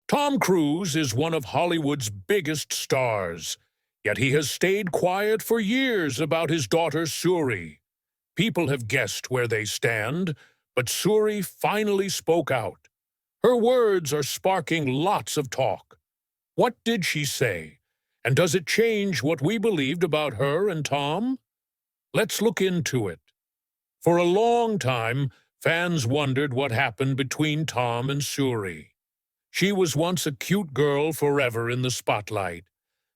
Tom Cruise is one of Hollywood's biggest stars, yet he has stayed quiet for years about his daughter Suri. People have guessed where they stand, but Suri finally spoke out. Her words are sparking lots of talk. What did she say? And does it change what we believed about her and Tom? Let's look into it. For a long time, fans wondered what happened between Tom and Suri. She was once a cute girl forever in the spotlight.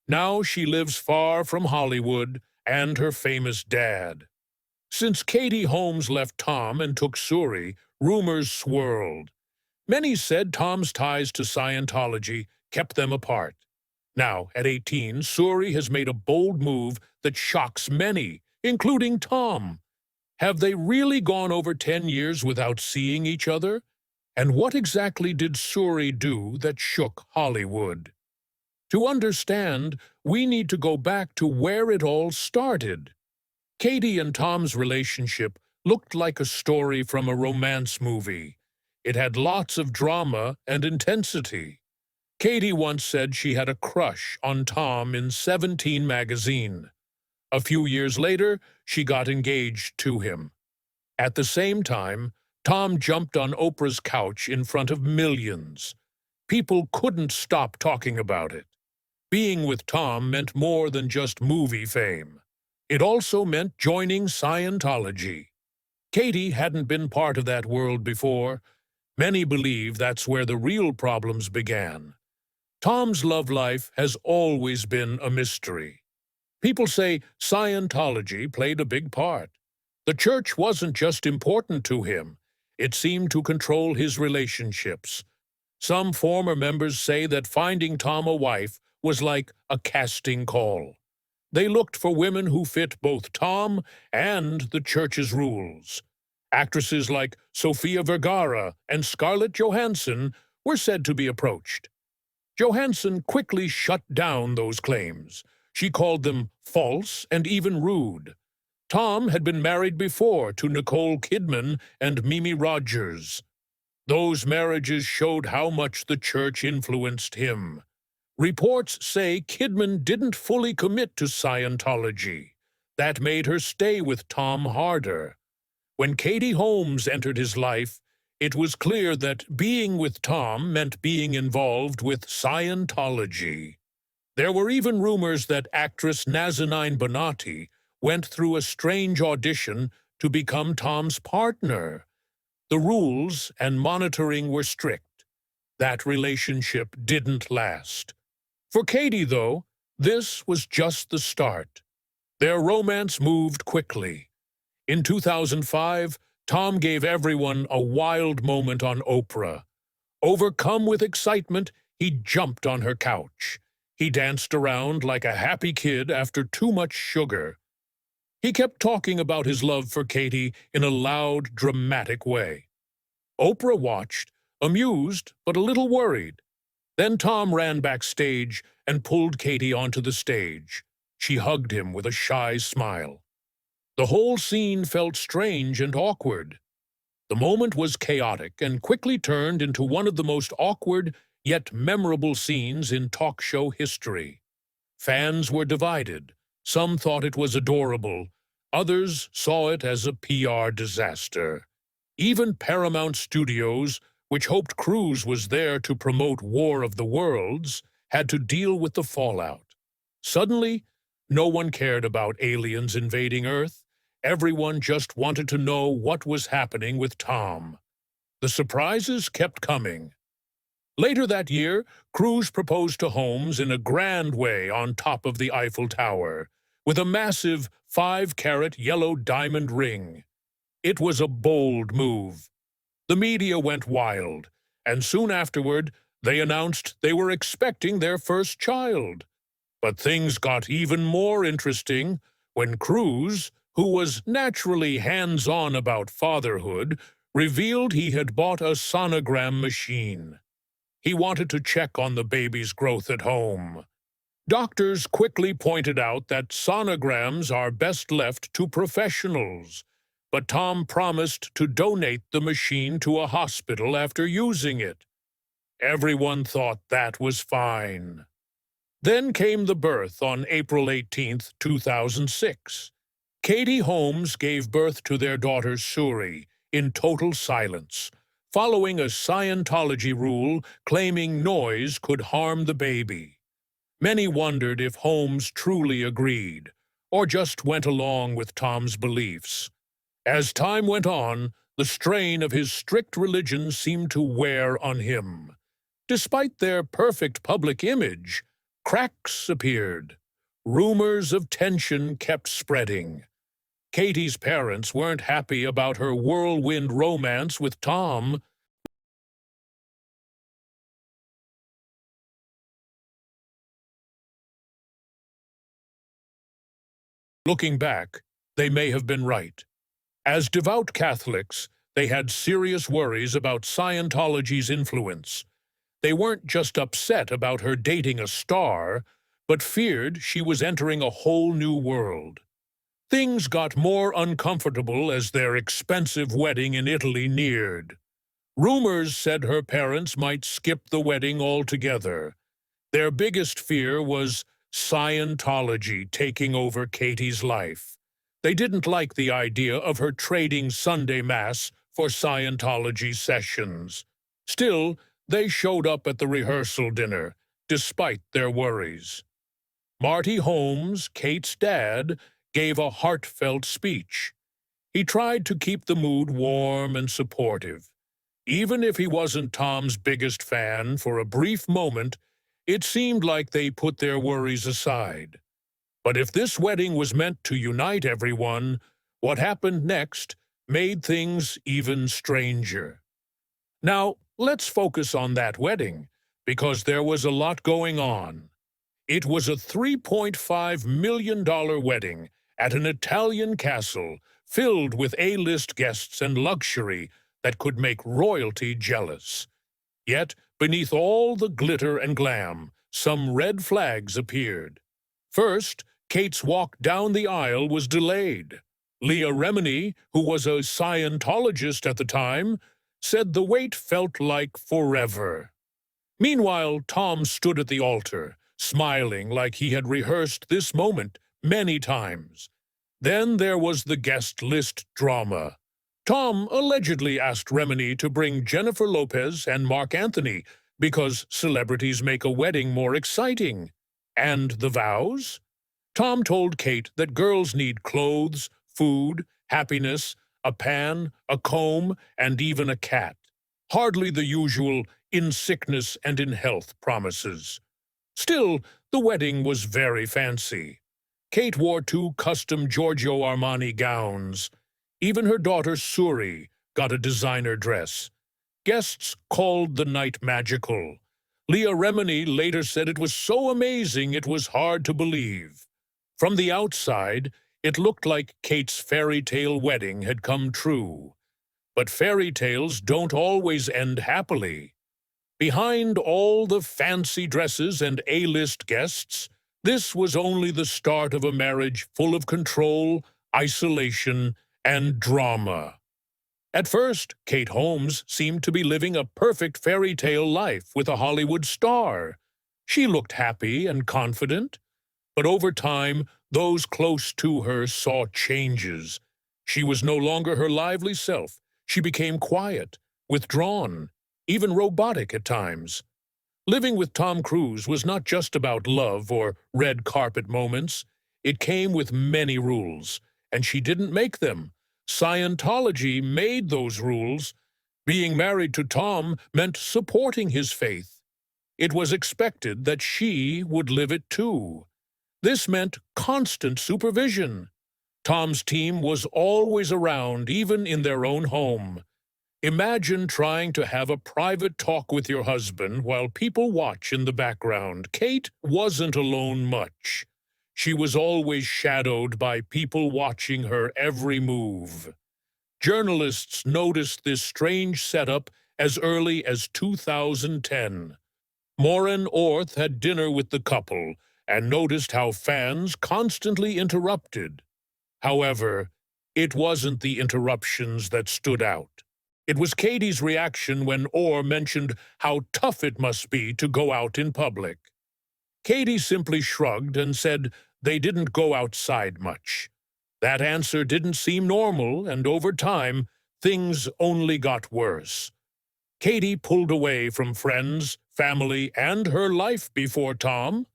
Now she lives far from Hollywood and her famous dad. Since Katie Holmes left Tom and took Suri, rumors swirled. Many said Tom's ties to Scientology kept them apart. Now, at 18, Suri has made a bold move that shocks many, including Tom. Have they really gone over 10 years without seeing each other? And what exactly did Suri do that shook Hollywood? To understand, we need to go back to where it all started. Katie and Tom's relationship looked like a story from a romance movie. It had lots of drama and intensity. Katie once said she had a crush on Tom in Seventeen magazine. A few years later, she got engaged to him. At the same time, Tom jumped on Oprah's couch in front of millions. People couldn't stop talking about it. Being with Tom meant more than just movie fame. It also meant joining Scientology. Katie hadn't been part of that world before. Many believe that's where the real problems began. Tom's love life has always been a mystery. People say Scientology played a big part. The church wasn't just important to him. It seemed to control his relationships. Some former members say that finding Tom a wife was like a casting call. They looked for women who fit both Tom and the church's rules. Actresses like Sofia Vergara and Scarlett Johansson were said to be approached. Johansson quickly shut down those claims. She called them false and even rude. Tom had been married before to Nicole Kidman and Mimi Rogers. Those marriages showed how much the church influenced him. Reports say Kidman didn't fully commit to Scientology. That made her stay with Tom harder. When Katie Holmes entered his life, it was clear that being with Tom meant being involved with Scientology. There were even rumors that actress Nazanin Bonatti went through a strange audition to become Tom's partner. The rules and monitoring were strict. That relationship didn't last. For Katie, though, this was just the start. Their romance moved quickly. In 2005, Tom gave everyone a wild moment on Oprah. Overcome with excitement, he jumped on her couch. He danced around like a happy kid after too much sugar. He kept talking about his love for Katie in a loud, dramatic way. Oprah watched, amused but a little worried. Then Tom ran backstage and pulled Katie onto the stage. She hugged him with a shy smile. The whole scene felt strange and awkward. The moment was chaotic and quickly turned into one of the most awkward yet memorable scenes in talk show history. Fans were divided. Some thought it was adorable. Others saw it as a PR disaster. Even Paramount Studios, which hoped Cruise was there to promote War of the Worlds, had to deal with the fallout. Suddenly, no one cared about aliens invading Earth. Everyone just wanted to know what was happening with Tom. The surprises kept coming. Later that year, Cruise proposed to Holmes in a grand way on top of the Eiffel Tower, with a massive 5-carat yellow diamond ring. It was a bold move. The media went wild, and soon afterward, they announced they were expecting their first child. But things got even more interesting when Cruise, who was naturally hands-on about fatherhood, revealed he had bought a sonogram machine. He wanted to check on the baby's growth at home. Doctors quickly pointed out that sonograms are best left to professionals, but Tom promised to donate the machine to a hospital after using it. Everyone thought that was fine. Then came the birth on April 18th, 2006. Katie Holmes gave birth to their daughter Suri in total silence, following a Scientology rule claiming noise could harm the baby. Many wondered if Holmes truly agreed, or just went along with Tom's beliefs. As time went on, the strain of his strict religion seemed to wear on him. Despite their perfect public image, cracks appeared. Rumors of tension kept spreading. Katie's parents weren't happy about her whirlwind romance with Tom. Looking back, they may have been right. As devout Catholics, they had serious worries about Scientology's influence. They weren't just upset about her dating a star, but feared she was entering a whole new world. Things got more uncomfortable as their expensive wedding in Italy neared. Rumors said her parents might skip the wedding altogether. Their biggest fear was Scientology taking over Katie's life. They didn't like the idea of her trading Sunday Mass for Scientology sessions. Still, they showed up at the rehearsal dinner, despite their worries. Marty Holmes, Kate's dad, gave a heartfelt speech. He tried to keep the mood warm and supportive. Even if he wasn't Tom's biggest fan, for a brief moment, it seemed like they put their worries aside. But if this wedding was meant to unite everyone, what happened next made things even stranger. Now, let's focus on that wedding, because there was a lot going on. It was a $3.5 million wedding at an Italian castle filled with A-list guests and luxury that could make royalty jealous. Yet, beneath all the glitter and glam, some red flags appeared. First, Kate's walk down the aisle was delayed. Leah Remini, who was a Scientologist at the time, said the wait felt like forever. Meanwhile, Tom stood at the altar, smiling like he had rehearsed this moment many times. Then there was the guest list drama. Tom allegedly asked Remini to bring Jennifer Lopez and Mark Anthony because celebrities make a wedding more exciting. And the vows? Tom told Kate that girls need clothes, food, happiness, a pan, a comb, and even a cat. Hardly the usual in sickness and in health promises. Still, the wedding was very fancy. Kate wore 2 custom Giorgio Armani gowns. Even her daughter Suri got a designer dress. Guests called the night magical. Leah Remini later said it was so amazing it was hard to believe. From the outside, it looked like Kate's fairy tale wedding had come true. But fairy tales don't always end happily. Behind all the fancy dresses and A-list guests, this was only the start of a marriage full of control, isolation, and drama. At first, Kate Holmes seemed to be living a perfect fairy tale life with a Hollywood star. She looked happy and confident. But over time, those close to her saw changes. She was no longer her lively self. She became quiet, withdrawn, even robotic at times. Living with Tom Cruise was not just about love or red carpet moments. It came with many rules, and she didn't make them. Scientology made those rules. Being married to Tom meant supporting his faith. It was expected that she would live it too. This meant constant supervision. Tom's team was always around, even in their own home. Imagine trying to have a private talk with your husband while people watch in the background. Kate wasn't alone much. She was always shadowed by people watching her every move. Journalists noticed this strange setup as early as 2010. Maureen Orth had dinner with the couple and noticed how fans constantly interrupted. However, it wasn't the interruptions that stood out. It was Katie's reaction when Orr mentioned how tough it must be to go out in public. Katie simply shrugged and said they didn't go outside much. That answer didn't seem normal, and over time, things only got worse. Katie pulled away from friends, family, and her life before Tom.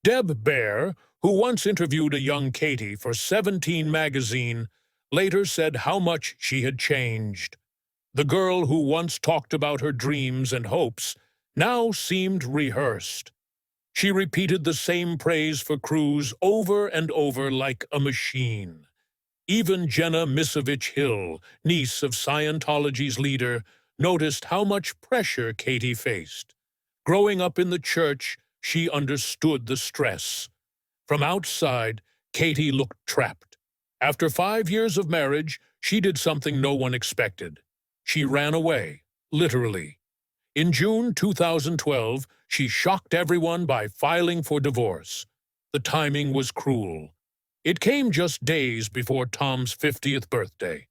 Deb Baer, who once interviewed a young Katie for 17 magazine, later said how much she had changed. The girl who once talked about her dreams and hopes now seemed rehearsed. She repeated the same praise for Cruz over and over like a machine. Even Jenna Misovich Hill, niece of Scientology's leader, noticed how much pressure Katie faced. Growing up in the church, she understood the stress. From outside, Katie looked trapped. After 5 years of marriage, she did something no one expected. She ran away, literally. In June 2012, she shocked everyone by filing for divorce. The timing was cruel. It came just days before Tom's 50th birthday.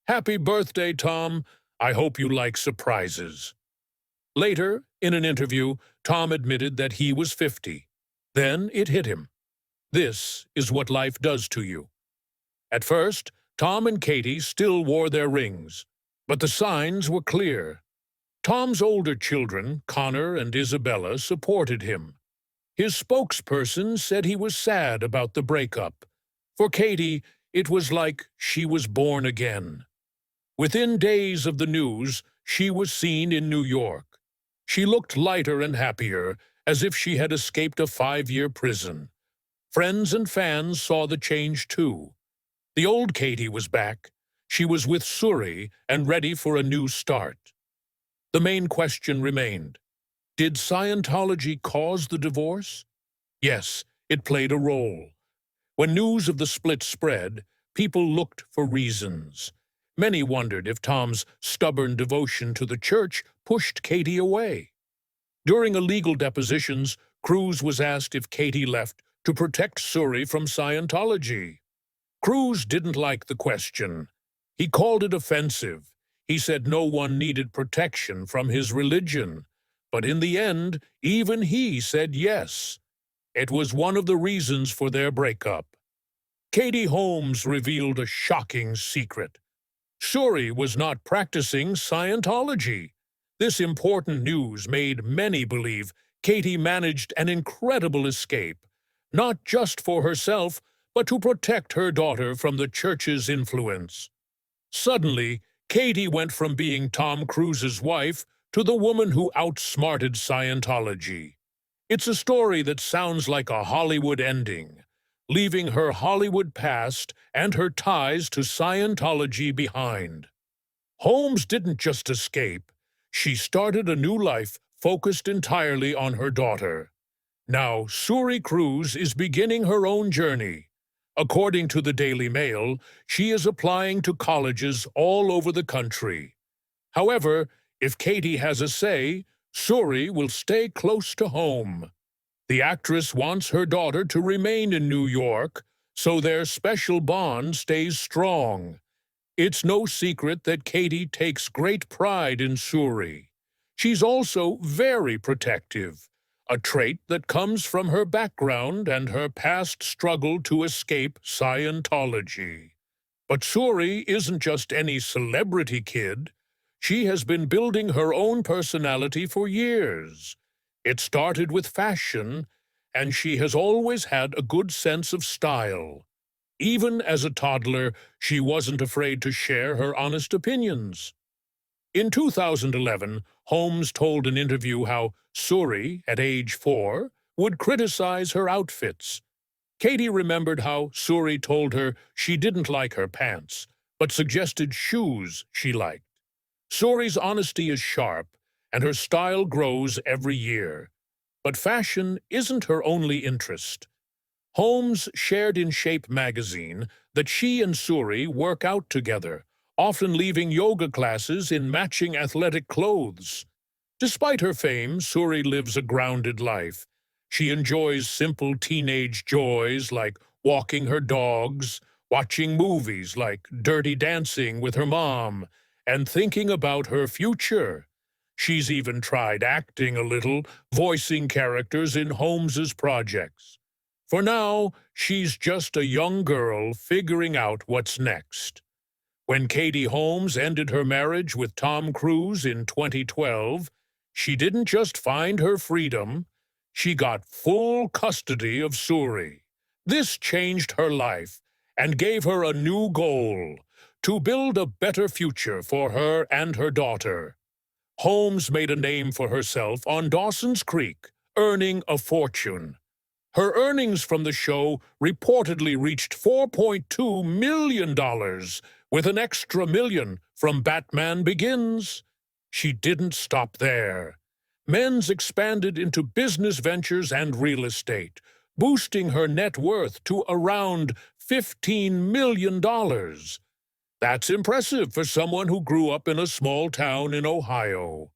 "Happy birthday, Tom. I hope you like surprises." Later, in an interview, Tom admitted that he was 50. Then it hit him. This is what life does to you. At first, Tom and Katie still wore their rings, but the signs were clear. Tom's older children, Connor and Isabella, supported him. His spokesperson said he was sad about the breakup. For Katie, it was like she was born again. Within days of the news, she was seen in New York. She looked lighter and happier, as if she had escaped a 5-year prison. Friends and fans saw the change too. The old Katie was back. She was with Suri and ready for a new start. The main question remained: did Scientology cause the divorce? Yes, it played a role. When news of the split spread, people looked for reasons. Many wondered if Tom's stubborn devotion to the church pushed Katie away. During a legal depositions, Cruz was asked if Katie left to protect Suri from Scientology. Cruz didn't like the question. He called it offensive. He said no one needed protection from his religion. But in the end, even he said yes. It was one of the reasons for their breakup. Katie Holmes revealed a shocking secret. Suri was not practicing Scientology. This important news made many believe Katie managed an incredible escape, not just for herself, but to protect her daughter from the church's influence. Suddenly, Katie went from being Tom Cruise's wife to the woman who outsmarted Scientology. It's a story that sounds like a Hollywood ending, leaving her Hollywood past and her ties to Scientology behind. Holmes didn't just escape. She started a new life focused entirely on her daughter. Now, Suri Cruz is beginning her own journey. According to the Daily Mail, she is applying to colleges all over the country. However, if Katie has a say, Suri will stay close to home. The actress wants her daughter to remain in New York, so their special bond stays strong. It's no secret that Katie takes great pride in Suri. She's also very protective, a trait that comes from her background and her past struggle to escape Scientology. But Suri isn't just any celebrity kid. She has been building her own personality for years. It started with fashion, and she has always had a good sense of style. Even as a toddler, she wasn't afraid to share her honest opinions. In 2011, Holmes told an interview how Suri, at age 4, would criticize her outfits. Katie remembered how Suri told her she didn't like her pants, but suggested shoes she liked. Suri's honesty is sharp, and her style grows every year. But fashion isn't her only interest. Holmes shared in Shape magazine that she and Suri work out together, often leaving yoga classes in matching athletic clothes. Despite her fame, Suri lives a grounded life. She enjoys simple teenage joys like walking her dogs, watching movies like Dirty Dancing with her mom, and thinking about her future. She's even tried acting a little, voicing characters in Holmes's projects. For now, she's just a young girl figuring out what's next. When Katie Holmes ended her marriage with Tom Cruise in 2012, she didn't just find her freedom, she got full custody of Suri. This changed her life and gave her a new goal: to build a better future for her and her daughter. Holmes made a name for herself on Dawson's Creek, earning a fortune. Her earnings from the show reportedly reached $4.2 million, with an extra million from Batman Begins. She didn't stop there. Men's expanded into business ventures and real estate, boosting her net worth to around $15 million. That's impressive for someone who grew up in a small town in Ohio.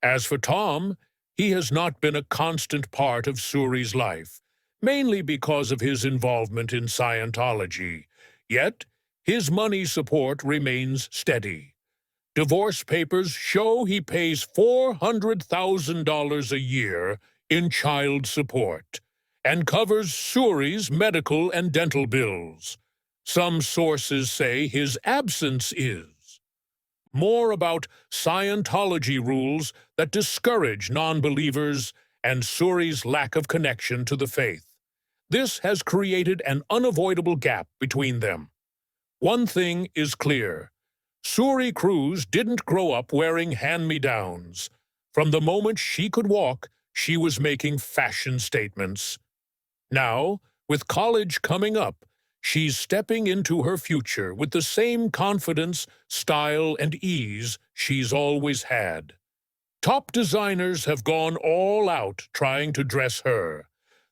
As for Tom, he has not been a constant part of Suri's life, mainly because of his involvement in Scientology. Yet, his money support remains steady. Divorce papers show he pays $400,000 a year in child support and covers Suri's medical and dental bills. Some sources say his absence is more about Scientology rules that discourage non-believers and Suri's lack of connection to the faith. This has created an unavoidable gap between them. One thing is clear: Suri Cruise didn't grow up wearing hand-me-downs. From the moment she could walk, she was making fashion statements. Now, with college coming up, she's stepping into her future with the same confidence, style, and ease she's always had. Top designers have gone all out trying to dress her.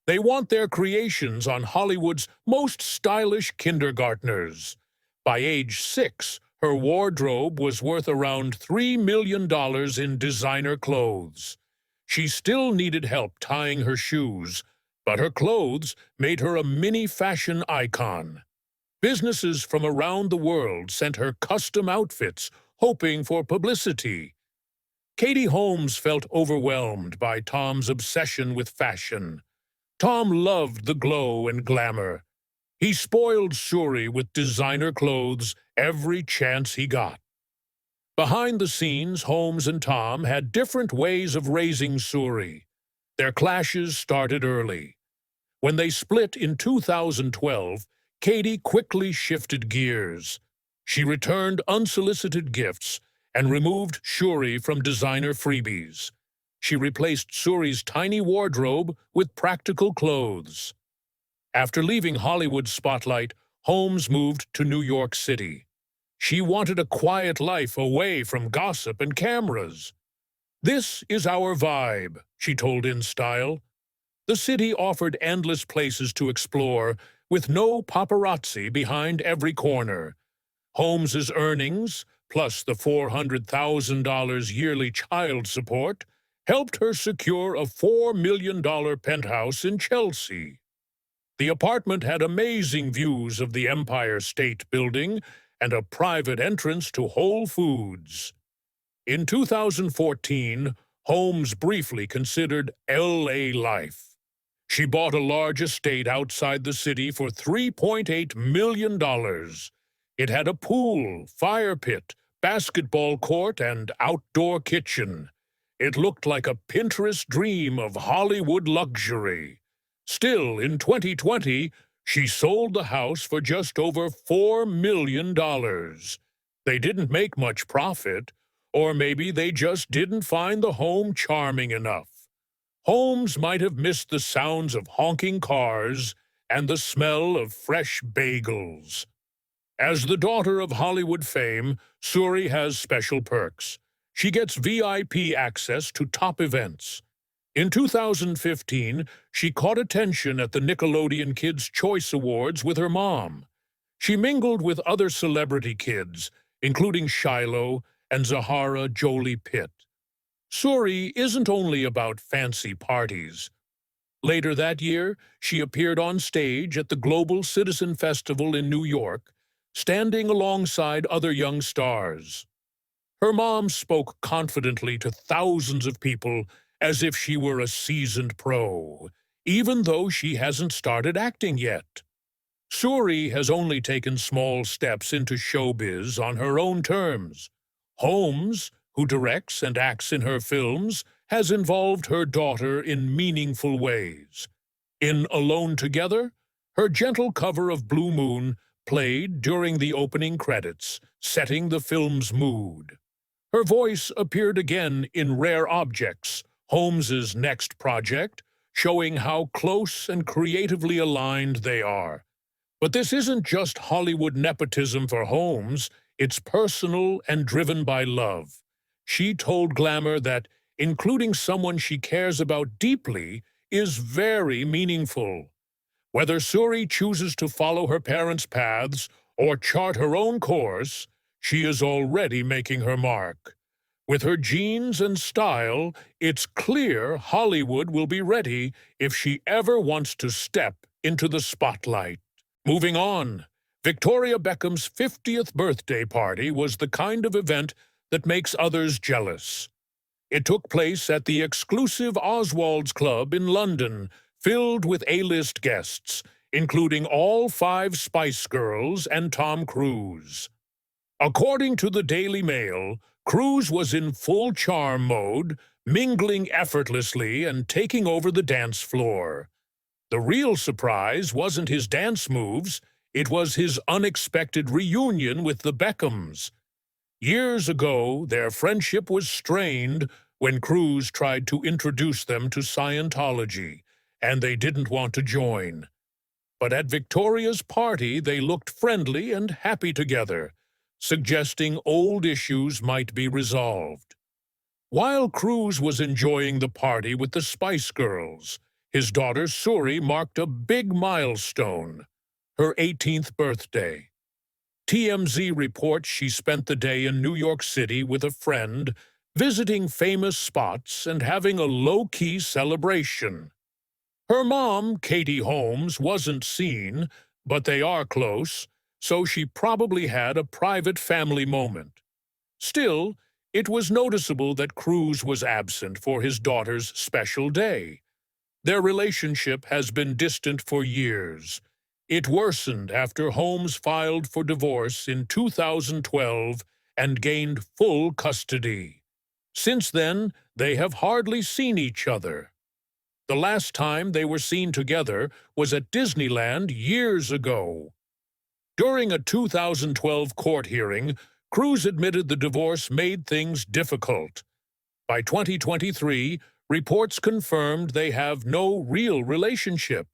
They want their creations on Hollywood's most stylish kindergartners. By age 6, her wardrobe was worth around $3 million in designer clothes. She still needed help tying her shoes, but her clothes made her a mini fashion icon. Businesses from around the world sent her custom outfits, hoping for publicity. Katie Holmes felt overwhelmed by Tom's obsession with fashion. Tom loved the glow and glamour. He spoiled Suri with designer clothes every chance he got. Behind the scenes, Holmes and Tom had different ways of raising Suri. Their clashes started early. When they split in 2012, Katie quickly shifted gears. She returned unsolicited gifts and removed Suri from designer freebies. She replaced Suri's tiny wardrobe with practical clothes. After leaving Hollywood's spotlight, Holmes moved to New York City. She wanted a quiet life away from gossip and cameras. "This is our vibe," she told InStyle. The city offered endless places to explore, with no paparazzi behind every corner. Holmes's earnings, plus the $400,000 yearly child support, helped her secure a $4 million penthouse in Chelsea. The apartment had amazing views of the Empire State Building and a private entrance to Whole Foods. In 2014, Holmes briefly considered LA life. She bought a large estate outside the city for $3.8 million. It had a pool, fire pit, basketball court, and outdoor kitchen. It looked like a Pinterest dream of Hollywood luxury. Still, in 2020, she sold the house for just over $4 million. They didn't make much profit, or maybe they just didn't find the home charming enough. Holmes might have missed the sounds of honking cars and the smell of fresh bagels. As the daughter of Hollywood fame, Suri has special perks. She gets VIP access to top events. In 2015, she caught attention at the Nickelodeon Kids' Choice Awards with her mom. She mingled with other celebrity kids, including Shiloh and Zahara Jolie Pitt. Suri isn't only about fancy parties. Later that year, she appeared on stage at the Global Citizen Festival in New York, standing alongside other young stars. Her mom spoke confidently to thousands of people as if she were a seasoned pro, even though she hasn't started acting yet. Suri has only taken small steps into showbiz on her own terms. Holmes, who directs and acts in her films, has involved her daughter in meaningful ways. In Alone Together, her gentle cover of Blue Moon played during the opening credits, setting the film's mood. Her voice appeared again in Rare Objects, Holmes's next project, showing how close and creatively aligned they are. But this isn't just Hollywood nepotism for Holmes, it's personal and driven by love. She told Glamour that including someone she cares about deeply is very meaningful. Whether Suri chooses to follow her parents' paths or chart her own course, she is already making her mark. With her genes and style, it's clear Hollywood will be ready if she ever wants to step into the spotlight. Moving on, Victoria Beckham's 50th birthday party was the kind of event that makes others jealous. It took place at the exclusive Oswald's Club in London, filled with A-list guests, including all 5 Spice Girls and Tom Cruise. According to the Daily Mail, Cruise was in full charm mode, mingling effortlessly and taking over the dance floor. The real surprise wasn't his dance moves, it was his unexpected reunion with the Beckhams. Years ago, their friendship was strained when Cruise tried to introduce them to Scientology, and they didn't want to join. But at Victoria's party, they looked friendly and happy together, suggesting old issues might be resolved. While Cruise was enjoying the party with the Spice Girls, his daughter Suri marked a big milestone, her 18th birthday. TMZ reports she spent the day in New York City with a friend, visiting famous spots and having a low-key celebration. Her mom, Katie Holmes, wasn't seen, but they are close, so she probably had a private family moment. Still, it was noticeable that Cruise was absent for his daughter's special day. Their relationship has been distant for years. It worsened after Holmes filed for divorce in 2012 and gained full custody. Since then, they have hardly seen each other. The last time they were seen together was at Disneyland years ago. During a 2012 court hearing, Cruise admitted the divorce made things difficult. By 2023, reports confirmed they have no real relationship.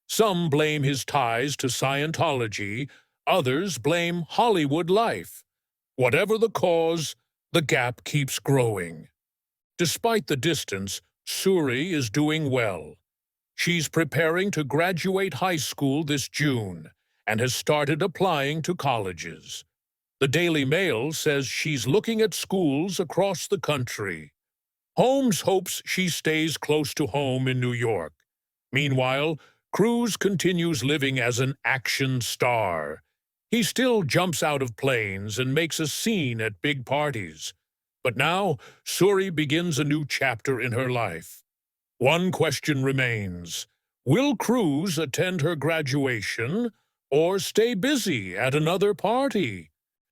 Some blame his ties to Scientology, others blame Hollywood life. Whatever the cause, the gap keeps growing. Despite the distance, Suri is doing well. She's preparing to graduate high school this June and has started applying to colleges. The Daily Mail says she's looking at schools across the country. Holmes hopes she stays close to home in New York. Meanwhile, Cruise continues living as an action star. He still jumps out of planes and makes a scene at big parties. But now, Suri begins a new chapter in her life. One question remains. Will Cruise attend her graduation or stay busy at another party?